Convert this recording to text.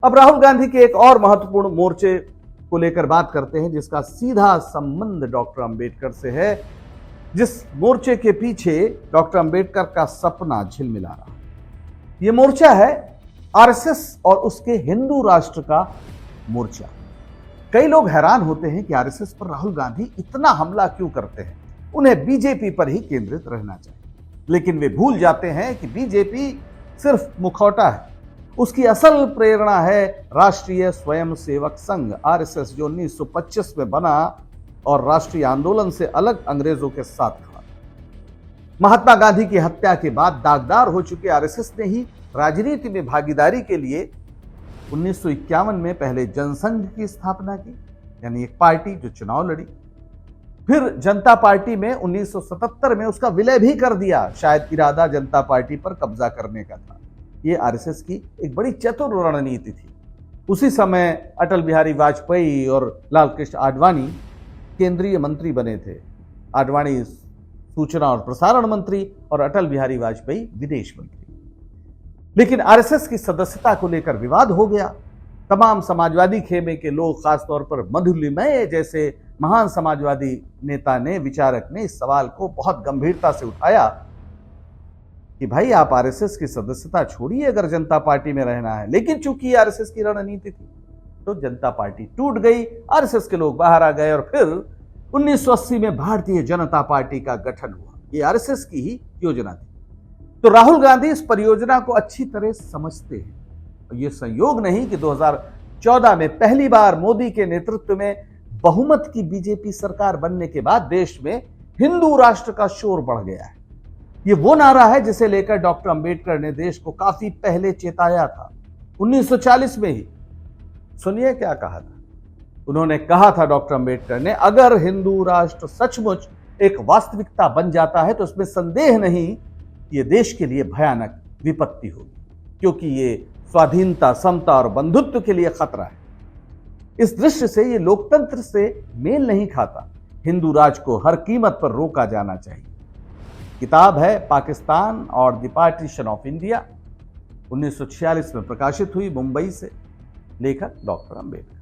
अब राहुल गांधी के एक और महत्वपूर्ण मोर्चे को लेकर बात करते हैं जिसका सीधा संबंध डॉक्टर अंबेडकर से है, जिस मोर्चे के पीछे डॉक्टर अंबेडकर का सपना झिलमिला रहा। यह मोर्चा है आरएसएस और उसके हिंदू राष्ट्र का मोर्चा। कई लोग हैरान होते हैं कि आरएसएस पर राहुल गांधी इतना हमला क्यों करते हैं, उन्हें बीजेपी पर ही केंद्रित रहना चाहिए। लेकिन वे भूल जाते हैं कि बीजेपी सिर्फ मुखौटा है, उसकी असल प्रेरणा है राष्ट्रीय स्वयंसेवक संघ आरएसएस, जो 1925 में बना और राष्ट्रीय आंदोलन से अलग अंग्रेजों के साथ खड़ा। महात्मा गांधी की हत्या के बाद दागदार हो चुके आरएसएस ने ही राजनीति में भागीदारी के लिए 1951 में पहले जनसंघ की स्थापना की, यानी एक पार्टी जो चुनाव लड़ी। फिर जनता पार्टी में 1977 में उसका विलय भी कर दिया, शायद इरादा जनता पार्टी पर कब्जा करने का था। यह आरएसएस की एक बड़ी चतुर रणनीति थी। उसी समय अटल बिहारी वाजपेयी और लाल कृष्ण आडवाणी केंद्रीय मंत्री बने थे। आडवाणी सूचना और प्रसारण मंत्री और अटल बिहारी वाजपेयी विदेश मंत्री। लेकिन आरएसएस की सदस्यता को लेकर विवाद हो गया। तमाम समाजवादी खेमे के लोग, खासतौर पर मधुलिमय जैसे महान समाजवादी नेता ने, विचारक ने इस सवाल को बहुत गंभीरता से उठाया कि भाई आप आरएसएस की सदस्यता छोड़िए अगर जनता पार्टी में रहना है। लेकिन चूंकि आरएसएस की रणनीति थी तो जनता पार्टी टूट गई, आरएसएस के लोग बाहर आ गए और फिर 1980 में भारतीय जनता पार्टी का गठन हुआ। यह आरएसएस की ही योजना थी। तो राहुल गांधी इस परियोजना को अच्छी तरह समझते हैं। यह संयोग नहीं कि 2014 में पहली बार मोदी के नेतृत्व में बहुमत की बीजेपी सरकार बनने के बाद देश में हिंदू राष्ट्र का शोर बढ़ गया है। यह वो नारा है जिसे लेकर डॉक्टर अंबेडकर ने देश को काफी पहले चेताया था, 1940 में ही। सुनिए क्या कहा था। उन्होंने कहा था, डॉक्टर अंबेडकर ने, अगर हिंदू राष्ट्र सचमुच एक वास्तविकता बन जाता है तो इसमें संदेह नहीं ये देश के लिए भयानक विपत्ति होगी, क्योंकि ये स्वाधीनता, समता और बंधुत्व के लिए खतरा है। इस दृष्टि से ये लोकतंत्र से मेल नहीं खाता। हिंदू राज को हर कीमत पर रोका जाना चाहिए। किताब है पाकिस्तान और द पार्टीशन ऑफ इंडिया, 1946 में प्रकाशित हुई, मुंबई से, लेखक डॉक्टर अंबेडकर।